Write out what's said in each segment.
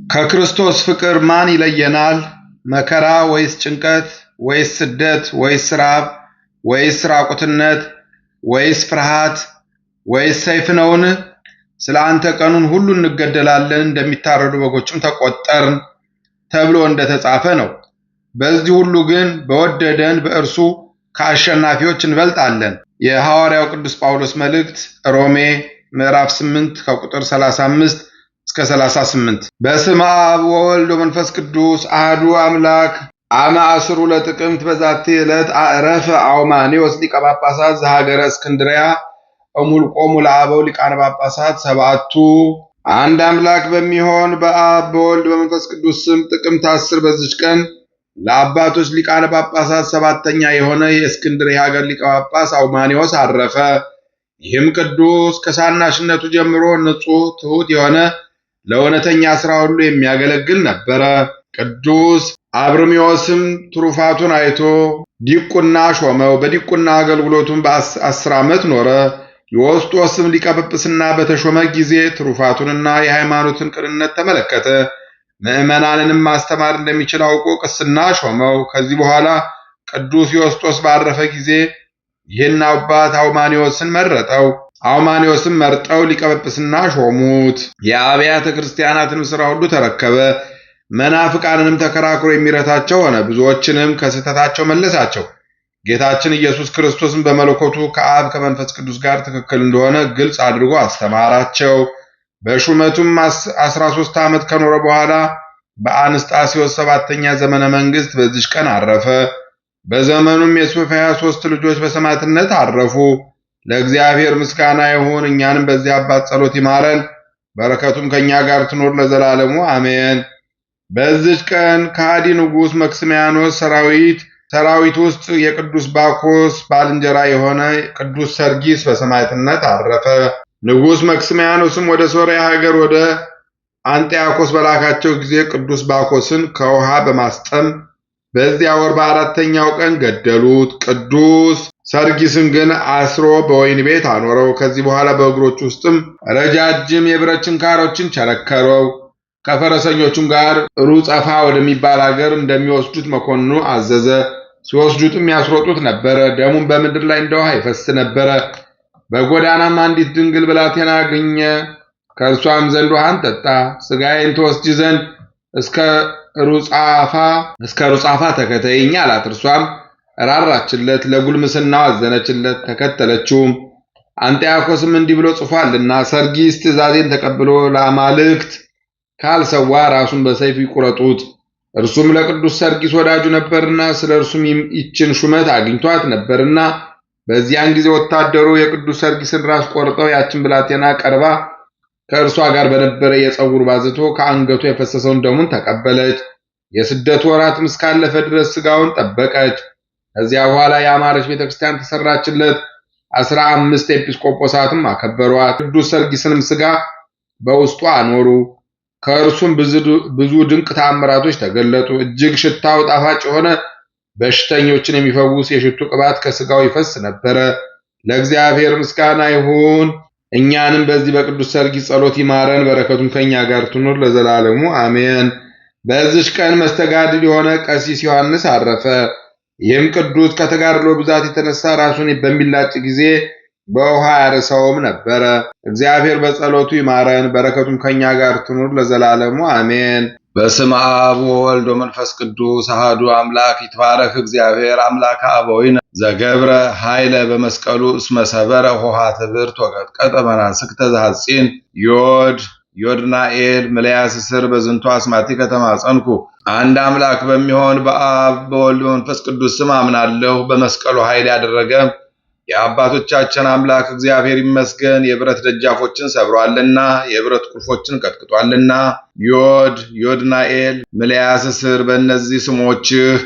ከክርስቶስ ፍቅር ማን ይለየናል? መከራ ወይስ ጭንቀት ወይስ ስደት ወይስ ራብ ወይስ ራቁትነት ወይስ ፍርሃት ወይስ ሰይፍ ነውን? ስለ አንተ ቀኑን ሁሉ እንገደላለን፣ እንደሚታረዱ በጎችም ተቆጠርን ተብሎ እንደተጻፈ ነው። በዚህ ሁሉ ግን በወደደን በእርሱ ከአሸናፊዎች እንበልጣለን። የሐዋርያው ቅዱስ ጳውሎስ መልእክት ሮሜ ምዕራፍ 8 ከቁጥር 35 እስከ 38። በስመ አብ ወወልድ ወመንፈስ ቅዱስ አሐዱ አምላክ አመ ዐሥሩ ለጥቅምት በዛቲ ዕለት አዕረፈ አውማኔዎስ ሊቀ ጳጳሳት ዘሀገረ እስክንድርያ እሙልቆሙ ለአበው ሊቃነ ጳጳሳት ሰባቱ። አንድ አምላክ በሚሆን በአብ በወልድ በመንፈስ ቅዱስ ስም ጥቅምት 10 በዚች ቀን ለአባቶች ሊቃነ ጳጳሳት ሰባተኛ የሆነ የእስክንድርያ ሀገር ሊቀ ጳጳስ አውማኔዎስ አረፈ። ይህም ቅዱስ ከሳናሽነቱ ጀምሮ ንጹሕ ትሑት የሆነ ለእውነተኛ ሥራ ሁሉ የሚያገለግል ነበረ። ቅዱስ አብርሚዎስም ትሩፋቱን አይቶ ዲቁና ሾመው። በዲቁና አገልግሎቱም በ10 ዓመት ኖረ። ዮስጦስም ሊቀ ጵጵስና በተሾመ ጊዜ ትሩፋቱንና የሃይማኖትን ቅንነት ተመለከተ። ምዕመናንንም ማስተማር እንደሚችል አውቆ ቅስና ሾመው። ከዚህ በኋላ ቅዱስ ዮስጦስ ባረፈ ጊዜ ይህን አባት አውማኔዎስን መረጠው። አውማኔዎስም መርጠው ሊቀ ጵጵስና ሾሙት። የአብያተ ክርስቲያናትን ሥራ ሁሉ ተረከበ። መናፍቃንንም ተከራክሮ የሚረታቸው ሆነ። ብዙዎችንም ከስህተታቸው መለሳቸው። ጌታችን ኢየሱስ ክርስቶስን በመለኮቱ ከአብ ከመንፈስ ቅዱስ ጋር ትክክል እንደሆነ ግልጽ አድርጎ አስተማራቸው። በሹመቱም 13 ዓመት ከኖረ በኋላ በአንስጣስዮስ 7ኛ ዘመነ መንግሥት በዚች ቀን አረፈ። በዘመኑም የሶፍያ 3 ልጆች በሰማዕትነት አረፉ። ለእግዚአብሔር ምስጋና ይሁን፣ እኛንም በዚህ አባት ጸሎት ይማረን፣ በረከቱም ከእኛ ጋር ትኖር ለዘላለሙ አሜን። በዚች ቀን ከሃዲ ንጉሥ መክስሚያኖስ ሰራዊት ውስጥ የቅዱስ ባኮስ ባልንጀራ የሆነ ቅዱስ ሰርጊስ በሰማዕትነት አረፈ። ንጉሥ መክስሚያኖስም ወደ ሶርያ ሀገር ወደ አንጢያኮስ በላካቸው ጊዜ ቅዱስ ባኮስን ከውሃ በማስጠም በዚያ ወር በ4ኛው ቀን ገደሉት። ቅዱስ ሰርጊስን ግን አስሮ በወህኒ ቤት አኖረው። ከዚህ በኋላ በእግሮቹ ውስጥም ረጃጅም የብረት ችንካሮችን ቸነከረው። ከፈረሰኞቹም ጋር ሩጸፋ ወደሚባል ሀገር እንደሚወስዱት መኮንኑ አዘዘ። ሲወስዱትም ያስሮጡት ነበረ። ደሙም በምድር ላይ እንደ ውሃ ይፈስ ነበረ። በጎዳናም አንዲት ድንግል ብላቴና አገኘ። ከእርሷም ዘንድ ውሃን ጠጣ። ሥጋዬን ትወስጂ ዘንድ እስከ ሩጻፋ ተከተይኝ አላት። እርሷም ራራችለት፣ ለጉልምስናው አዘነችለት፣ ተከተለችውም። አንጢያኮስም እንዲህ ብሎ ጽፏልና ሰርጊስ ትእዛዜን ተቀብሎ ለአማልክት ካልሰዋ ራሱን በሰይፍ ይቁረጡት። እርሱም ለቅዱስ ሰርጊስ ወዳጁ ነበርና ስለ እርሱም ይችን ሹመት አግኝቷት ነበርና። በዚያን ጊዜ ወታደሩ የቅዱስ ሰርጊስን ራስ ቆርጠው ያችን ብላቴና ቀርባ ከእርሷ ጋር በነበረ የፀጉር ባዝቶ ከአንገቱ የፈሰሰውን ደሙን ተቀበለች። የስደት ወራትም እስካለፈ ድረስ ሥጋውን ጠበቀች። ከዚያ በኋላ የአማረች ቤተክርስቲያን ተሰራችለት። 15 ኤጲስቆጶሳትም አከበሯት። ቅዱስ ሰርጊስንም ሥጋ በውስጡ አኖሩ። ከእርሱም ብዙ ድንቅ ተአምራቶች ተገለጡ። እጅግ ሽታው ጣፋጭ የሆነ በሽተኞችን የሚፈውስ የሽቱ ቅባት ከሥጋው ይፈስ ነበረ። ለእግዚአብሔር ምስጋና ይሁን፣ እኛንም በዚህ በቅዱስ ሰርጊስ ጸሎት ይማረን፣ በረከቱም ከእኛ ጋር ትኑር ለዘላለሙ አሜን። በዚች ቀን መስተጋድል የሆነ ቀሲስ ዮሐንስ አረፈ። ይህም ቅዱስ ከተጋድሎ ብዛት የተነሳ ራሱን በሚላጭ ጊዜ በውሃ ያርሰውም ነበረ። እግዚአብሔር በጸሎቱ ይማረን፣ በረከቱም ከእኛ ጋር ትኑር ለዘላለሙ አሜን። በስመ አብ ወወልድ ወመንፈስ ቅዱስ አሐዱ አምላክ ይትባረክ እግዚአብሔር አምላከ አበዊነ ዘገብረ ኃይለ በመስቀሉ እስመ ሰበረ ሆሃተ ብርት ወቀጥቀጠ መናስክተ ዘሐጺን ዮድናኤል ምልያስ ስር በዝንቱ አስማቲከ ተማጸንኩ። አንድ አምላክ በሚሆን በአብ በወልድ በመንፈስ ቅዱስ ስም አምናለሁ። በመስቀሉ ኃይል ያደረገ የአባቶቻችን አምላክ እግዚአብሔር ይመስገን። የብረት ደጃፎችን ሰብሯልና የብረት ቁልፎችን ቀጥቅጧልና። ዮድናኤል ምልያስ ስር በእነዚህ ስሞችህ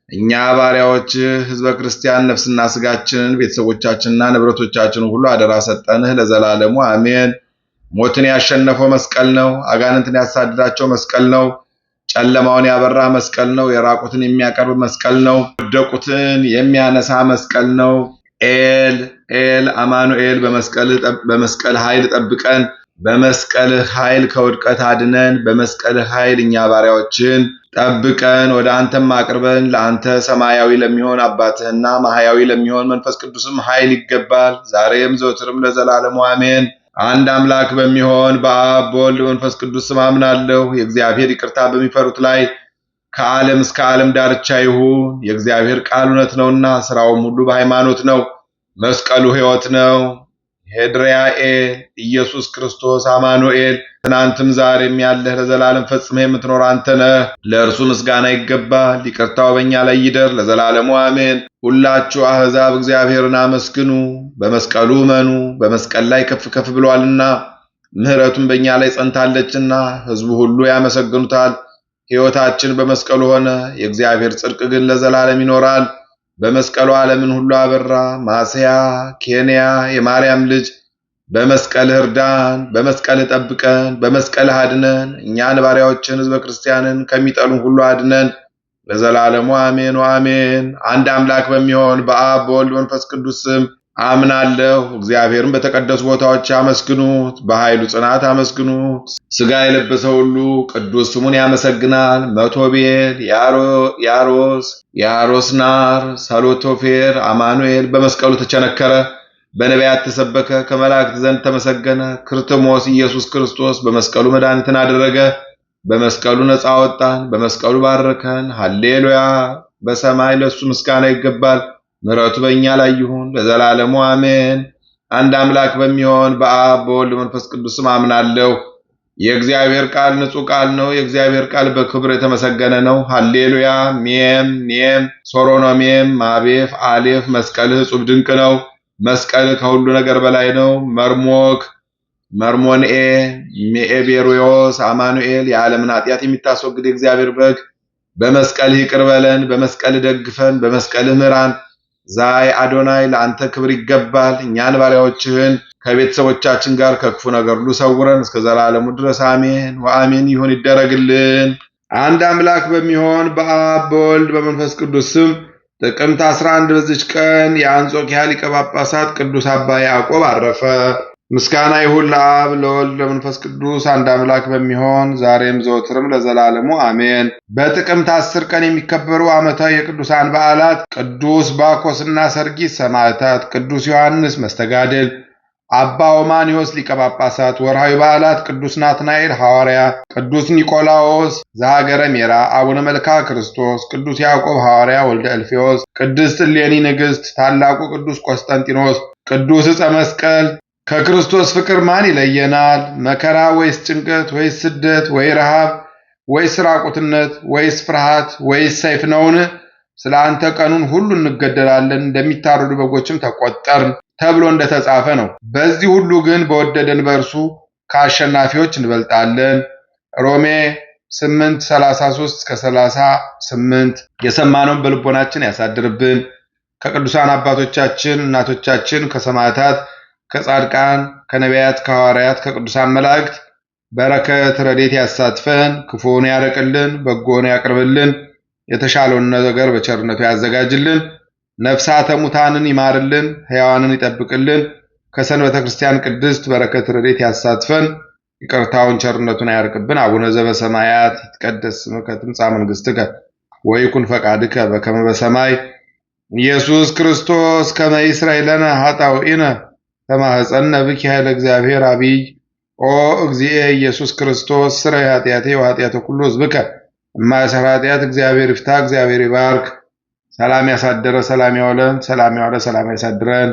እኛ ባሪያዎችህ ሕዝበ ክርስቲያን ነፍስና ሥጋችንን ቤተሰቦቻችንና ንብረቶቻችንን ሁሉ አደራ ሰጠንህ ለዘላለሙ አሜን። ሞትን ያሸነፈው መስቀል ነው። አጋንንትን ያሳደዳቸው መስቀል ነው። ጨለማውን ያበራ መስቀል ነው። የራቁትን የሚያቀርብ መስቀል ነው። የወደቁትን የሚያነሳ መስቀል ነው። ኤል አማኑኤል በመስቀል ኃይል ጠብቀን በመስቀልህ ኃይል ከውድቀት አድነን። በመስቀልህ ኃይል እኛ ባሪያዎችን ጠብቀን ወደ አንተም አቅርበን። ለአንተ ሰማያዊ ለሚሆን አባትህና ማህያዊ ለሚሆን መንፈስ ቅዱስም ኃይል ይገባል፣ ዛሬም ዘወትርም ለዘላለሙ አሜን። አንድ አምላክ በሚሆን በአብ በወልድ በመንፈስ ቅዱስ ስም አምናለሁ። የእግዚአብሔር ይቅርታ በሚፈሩት ላይ ከዓለም እስከ ዓለም ዳርቻ ይሁን። የእግዚአብሔር ቃል እውነት ነውና ስራውም ሁሉ በሃይማኖት ነው። መስቀሉ ሕይወት ነው። ሄድርያኤል ኢየሱስ ክርስቶስ አማኑኤል ትናንትም ዛሬም ያለህ ለዘላለም ፈጽመህ የምትኖር አንተ ነህ። ለእርሱ ምስጋና ይገባል። ይቅርታው በእኛ ላይ ይደር ለዘላለሙ አሜን። ሁላችሁ አሕዛብ እግዚአብሔርን አመስግኑ፣ በመስቀሉ እመኑ። በመስቀል ላይ ከፍ ከፍ ብሏልና ምሕረቱም በእኛ ላይ ጸንታለችና ሕዝቡ ሁሉ ያመሰግኑታል። ሕይወታችን በመስቀሉ ሆነ፣ የእግዚአብሔር ጽድቅ ግን ለዘላለም ይኖራል። በመስቀሉ ዓለምን ሁሉ አበራ። ማስያ ኬንያ የማርያም ልጅ በመስቀልህ እርዳን፣ በመስቀልህ ጠብቀን፣ በመስቀልህ አድነን። እኛን ባሪያዎችን ሕዝበ ክርስቲያንን ከሚጠሉን ሁሉ አድነን ለዘላለሙ አሜን ወአሜን። አንድ አምላክ በሚሆን በአብ በወልድ መንፈስ ቅዱስ ስም አምናለሁ። እግዚአብሔርን በተቀደሱ ቦታዎች አመስግኑት፣ በኃይሉ ጽናት አመስግኑት። ሥጋ የለበሰ ሁሉ ቅዱስ ስሙን ያመሰግናል። መቶቤል፣ ያሮስ፣ ናር፣ ሰሎቶፌር፣ አማኑኤል በመስቀሉ ተቸነከረ፣ በነቢያት ተሰበከ፣ ከመላእክት ዘንድ ተመሰገነ። ክርስቶስ ኢየሱስ ክርስቶስ በመስቀሉ መድኃኒትን አደረገ፣ በመስቀሉ ነፃ ወጣን፣ በመስቀሉ ባረከን። ሃሌሉያ! በሰማይ ለሱ ምስጋና ይገባል። ምሕረቱ በእኛ ላይ ይሁን ለዘላለሙ አሜን። አንድ አምላክ በሚሆን በአብ በወልድ መንፈስ ቅዱስ ስም አምናለሁ። የእግዚአብሔር ቃል ንጹሕ ቃል ነው። የእግዚአብሔር ቃል በክብር የተመሰገነ ነው። ሃሌሉያ! ሜም ኔም ሶሮኖሜም ማቤፍ አሌፍ መስቀልህ እጹብ ድንቅ ነው። መስቀልህ ከሁሉ ነገር በላይ ነው። መርሞንኤ ሜኤቤሮዮስ አማኑኤል የዓለምን ኃጢአት የሚታስወግድ የእግዚአብሔር በግ በመስቀልህ ይቅር በለን፣ በመስቀልህ ደግፈን፣ በመስቀልህ ምራን። ዛይ አዶናይ ለአንተ ክብር ይገባል። እኛን ባሪያዎችህን ከቤተሰቦቻችን ጋር ከክፉ ነገር ሁሉ ሰውረን እስከ ዘላለሙ ድረስ አሜን ወአሜን ይሁን ይደረግልን። አንድ አምላክ በሚሆን በአብ በወልድ በመንፈስ ቅዱስ ስም ጥቅምት 11 በዚች ቀን የአንጾኪያ ሊቀ ጳጳሳት ቅዱስ አባ ያዕቆብ አረፈ። ምስጋና ይሁን ለአብ ለወልድ ለመንፈስ ቅዱስ አንድ አምላክ በሚሆን ዛሬም ዘወትርም ለዘላለሙ አሜን። በጥቅምት 10 ቀን የሚከበሩ ዓመታዊ የቅዱሳን በዓላት ቅዱስ ባኮስና ሰርጊስ ሰማዕታት፣ ቅዱስ ዮሐንስ መስተጋድል፣ አባ ኦማኒዮስ ሊቀ ጳጳሳት። ወርሃዊ በዓላት ቅዱስ ናትናኤል ሐዋርያ፣ ቅዱስ ኒቆላዎስ ዘሀገረ ሜራ፣ አቡነ መልክዓ ክርስቶስ፣ ቅዱስ ያዕቆብ ሐዋርያ ወልደ እልፌዎስ፣ ቅድስት እሌኒ ንግሥት፣ ታላቁ ቅዱስ ቆስጠንጢኖስ። ቅዱስ ዕፀ መስቀል። ከክርስቶስ ፍቅር ማን ይለየናል? መከራ ወይስ ጭንቀት ወይስ ስደት ወይ ረሃብ ወይስ ራቁትነት ወይስ ፍርሃት ወይስ ሰይፍ ነውን? ስለ አንተ ቀኑን ሁሉ እንገደላለን፣ እንደሚታረዱ በጎችም ተቆጠርን ተብሎ እንደተጻፈ ነው። በዚህ ሁሉ ግን በወደደን በእርሱ ከአሸናፊዎች እንበልጣለን። ሮሜ 8:33-38 የሰማነውን በልቦናችን ያሳድርብን። ከቅዱሳን አባቶቻችን እናቶቻችን ከሰማዕታት ከጻድቃን ከነቢያት ከሐዋርያት ከቅዱሳን መላእክት በረከት ረድኤት ያሳትፈን። ክፉውን ያርቅልን፣ በጎውን ያቅርብልን፣ የተሻለውን ነገር በቸርነቱ ያዘጋጅልን። ነፍሳተ ሙታንን ይማርልን፣ ሕያዋንን ይጠብቅልን። ከሰንበተ ክርስቲያን ቅድስት በረከት ረድኤት ያሳትፈን። ይቅርታውን ቸርነቱን ያርቅብን። አቡነ ዘበሰማያት ይትቀደስ ስምከ ትምጻእ መንግሥትከ ወይኩን ፈቃድከ በከመ በሰማይ ኢየሱስ ክርስቶስ ከመ ይስረይ ለነ ኃጣውኢነ ተማኅፀነ ብኪ ኃይለ እግዚአብሔር አብይ ኦ እግዚእ ኢየሱስ ክርስቶስ ስረይ ኃጢአቴ ወኃጢአተ ኩሉ ሕዝብከ እማይሰራ ኃጢአት እግዚአብሔር ይፍታ። እግዚአብሔር ይባርክ። ሰላም ያሳደረ ሰላም ያውለን፣ ሰላም ያዋለ ሰላም ያሳድረን።